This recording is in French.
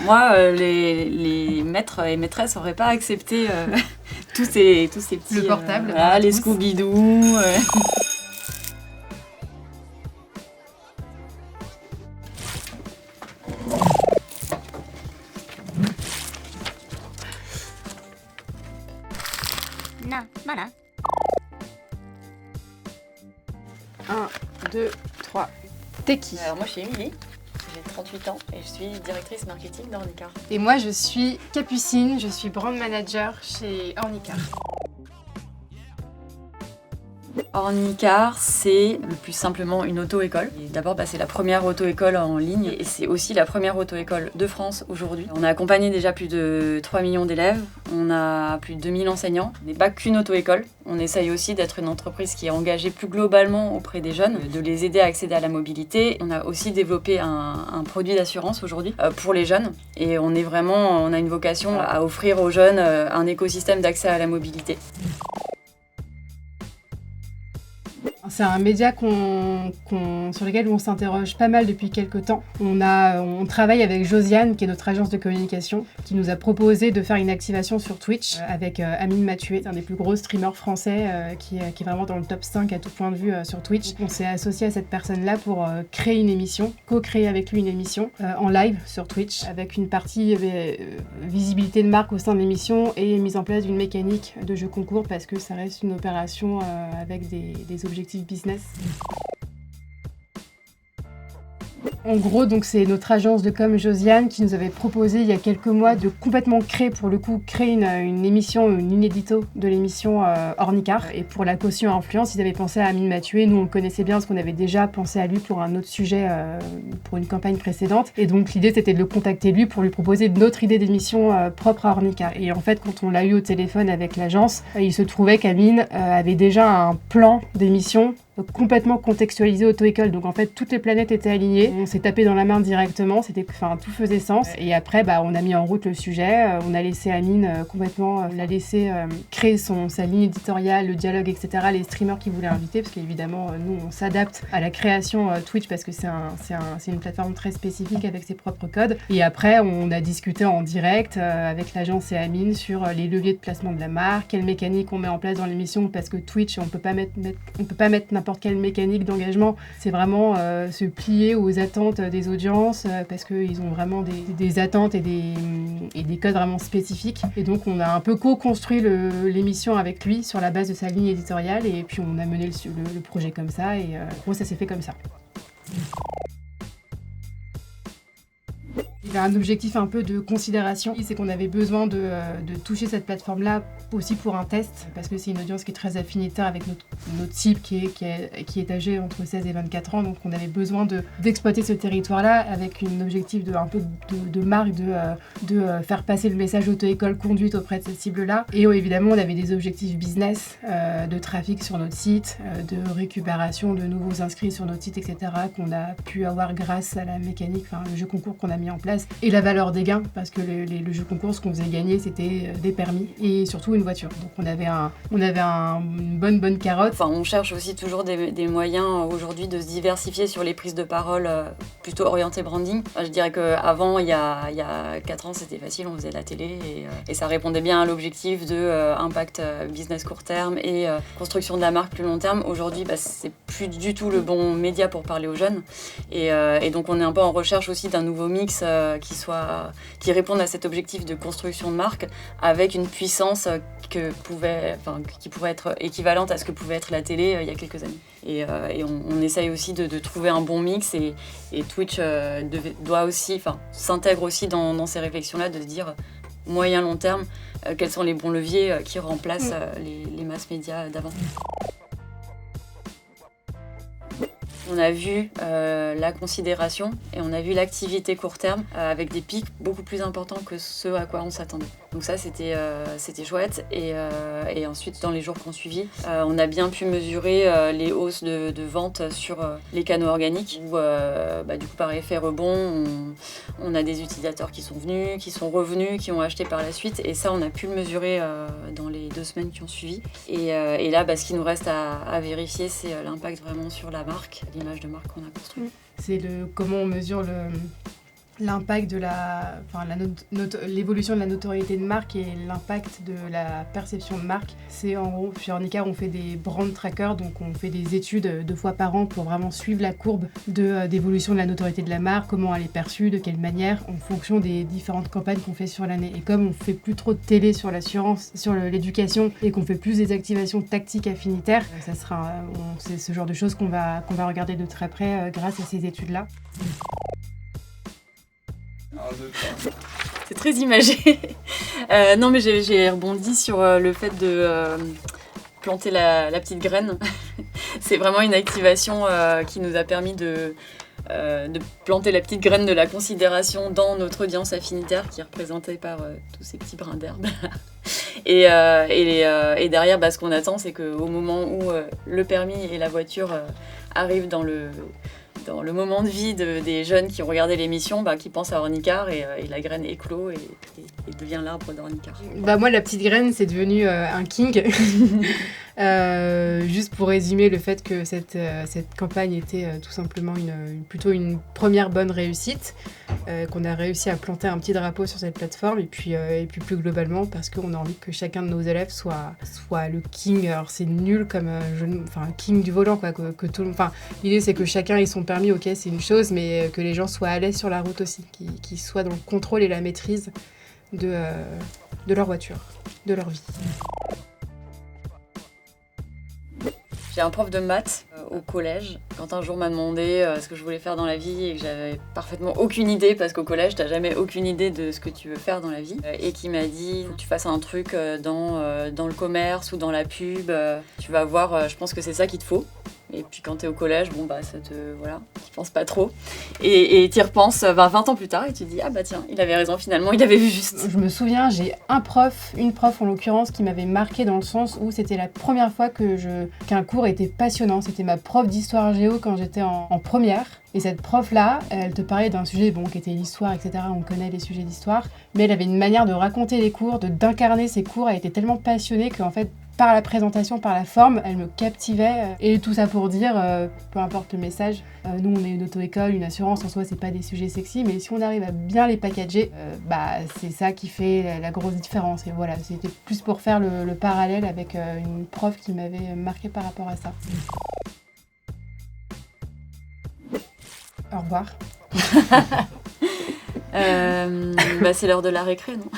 Moi, les maîtres et maîtresses n'auraient pas accepté tous ces petits... Le portable. Voilà, les Scooby-Doo. Non, voilà. 1, 2, 3. T'es qui ? Alors moi, je suis Émilie, j'ai 38 ans et je suis directrice marketing d'Ornicar. Et moi, je suis Capucine, je suis brand manager chez Ornicar. Ornicar, c'est le plus simplement une auto-école. D'abord, c'est la première auto-école en ligne et c'est aussi la première auto-école de France aujourd'hui. On a accompagné déjà plus de 3 millions d'élèves, on a plus de 2000 enseignants. On n'est pas qu'une auto-école, on essaye aussi d'être une entreprise qui est engagée plus globalement auprès des jeunes, de les aider à accéder à la mobilité. On a aussi développé un produit d'assurance aujourd'hui pour les jeunes et on a une vocation à offrir aux jeunes un écosystème d'accès à la mobilité. C'est un média sur lequel on s'interroge pas mal depuis quelques temps. On travaille avec Josiane, qui est notre agence de communication, qui nous a proposé de faire une activation sur Twitch avec Amine Mathieu, un des plus gros streamers français qui est vraiment dans le top 5 à tout point de vue sur Twitch. On s'est associé à cette personne-là pour créer une émission, co-créer avec lui une émission en live sur Twitch, avec une partie visibilité de marque au sein de l'émission et mise en place d'une mécanique de jeu concours parce que ça reste une opération avec des objectifs business. En gros, donc c'est notre agence de com Josiane qui nous avait proposé il y a quelques mois de complètement créer une émission, une inédito de l'émission Ornicar. Et pour la caution influence, ils avaient pensé à Amine Mathieu. Et nous, on le connaissait bien parce qu'on avait déjà pensé à lui pour un autre sujet, pour une campagne précédente. Et donc l'idée, c'était de le contacter lui pour lui proposer notre idée d'émission propre à Ornicar. Et en fait, quand on l'a eu au téléphone avec l'agence, il se trouvait qu'Amine avait déjà un plan d'émission complètement contextualisé auto-école. Donc en fait, toutes les planètes étaient alignées. On s'est tapé dans la main directement, tout faisait sens. Et après, on a mis en route le sujet. On a laissé Amine créer sa ligne éditoriale, le dialogue, etc. Les streamers qu'il voulait inviter, parce qu'évidemment, nous, on s'adapte à la création Twitch parce que c'est une plateforme très spécifique avec ses propres codes. Et après, on a discuté en direct avec l'agence et Amine sur les leviers de placement de la marque, quelle mécanique on met en place dans l'émission, parce que Twitch, on peut pas mettre n'importe quelle mécanique d'engagement, c'est vraiment se plier aux attentes des audiences parce qu'ils ont vraiment des attentes et des codes vraiment spécifiques. Et donc on a un peu co-construit l'émission avec lui sur la base de sa ligne éditoriale et puis on a mené le projet comme ça et ça s'est fait comme ça. Il y a un objectif un peu de considération, c'est qu'on avait besoin de toucher cette plateforme-là aussi pour un test, parce que c'est une audience qui est très affinitaire avec notre cible qui est âgée entre 16 et 24 ans, donc on avait besoin d'exploiter ce territoire-là avec un objectif de marque, de faire passer le message auto-école conduite auprès de cette cible-là. Et évidemment, on avait des objectifs business, de trafic sur notre site, de récupération de nouveaux inscrits sur notre site, etc., qu'on a pu avoir grâce à la mécanique, le jeu concours qu'on a mis en place, et la valeur des gains, parce que le jeu concours, ce qu'on faisait gagner, c'était des permis et surtout une voiture. Donc on avait une bonne carotte. On cherche aussi toujours des moyens aujourd'hui de se diversifier sur les prises de parole plutôt orientées branding. Je dirais qu'avant, il y a 4 ans, c'était facile, on faisait de la télé et ça répondait bien à l'objectif de impact business court terme et construction de la marque plus long terme. Aujourd'hui, c'est plus du tout le bon média pour parler aux jeunes et donc on est un peu en recherche aussi d'un nouveau mix qui réponde à cet objectif de construction de marque avec une puissance qui pourrait être équivalente à ce que pouvait être la télé il y a quelques années. Et on essaye aussi de trouver un bon mix et Twitch s'intègre aussi dans ces réflexions-là, de se dire moyen long terme quels sont les bons leviers qui remplacent les masses médias d'avant. On a vu la considération et on a vu l'activité court terme avec des pics beaucoup plus importants que ce à quoi on s'attendait. Donc ça, c'était chouette. Et ensuite, dans les jours qui ont suivi, on a bien pu mesurer les hausses de ventes sur les canaux organiques où, du coup, par effet rebond, on a des utilisateurs qui sont venus, qui sont revenus, qui ont acheté par la suite. Et ça, on a pu le mesurer dans les 2 semaines qui ont suivi. Et là, ce qui nous reste à vérifier, c'est l'impact vraiment sur la marque, l'image de marque qu'on a construite. C'est comment on mesure l'impact de l'évolution de la notoriété de marque et l'impact de la perception de marque. C'est en gros, chez Ornicar, on fait des brand trackers, donc on fait des études 2 fois par an pour vraiment suivre la courbe d'évolution de la notoriété de la marque, comment elle est perçue, de quelle manière, en fonction des différentes campagnes qu'on fait sur l'année. Et comme on fait plus trop de télé sur l'assurance, sur l'éducation, et qu'on fait plus des activations tactiques affinitaires, c'est ce genre de choses qu'on va regarder de très près grâce à ces études-là. C'est très imagé. Non, mais j'ai rebondi sur le fait de planter la petite graine. C'est vraiment une activation qui nous a permis de planter la petite graine de la considération dans notre audience affinitaire qui est représentée par tous ces petits brins d'herbe. Et derrière, ce qu'on attend, c'est qu'au moment où le permis et la voiture arrivent dans le moment de vie des jeunes qui ont regardé l'émission, qui pensent à Ornicar et la graine éclot et devient l'arbre d'Ornicar. Moi, la petite graine, c'est devenu un king. Juste pour résumer le fait que cette campagne était tout simplement plutôt une première bonne réussite, qu'on a réussi à planter un petit drapeau sur cette plateforme, et puis plus globalement parce qu'on a envie que chacun de nos élèves soit le king. Alors c'est nul comme king du volant, quoi, que tout le monde. L'idée c'est que chacun ait son permis, ok, c'est une chose, mais que les gens soient à l'aise sur la route aussi, qu'ils soient dans le contrôle et la maîtrise de leur voiture, de leur vie. J'ai un prof de maths au collège. Quand un jour m'a demandé ce que je voulais faire dans la vie et que j'avais parfaitement aucune idée, parce qu'au collège, t'as jamais aucune idée de ce que tu veux faire dans la vie, et qui m'a dit, faut que tu fasses un truc dans le commerce ou dans la pub, tu vas voir, je pense que c'est ça qu'il te faut. Et puis quand t'es au collège, t'y penses pas trop. Et t'y repenses 20 ans plus tard et tu te dis, tiens, il avait raison finalement, il avait vu juste. Je me souviens, j'ai une prof en l'occurrence, qui m'avait marquée dans le sens où c'était la première fois qu'un cours était passionnant. C'était ma prof d'histoire géo quand j'étais en première. Et cette prof-là, elle te parlait d'un sujet qui était l'histoire, etc. On connaît les sujets d'histoire. Mais elle avait une manière de raconter les cours, d'incarner ses cours. Elle était tellement passionnée qu'en fait, par la présentation, par la forme, elle me captivait. Et tout ça pour dire, peu importe le message, nous on est une auto-école, une assurance, en soi c'est pas des sujets sexy, mais si on arrive à bien les packager, c'est ça qui fait la grosse différence. Et voilà, c'était plus pour faire le parallèle avec une prof qui m'avait marqué par rapport à ça. Au revoir. C'est l'heure de la récré, non ?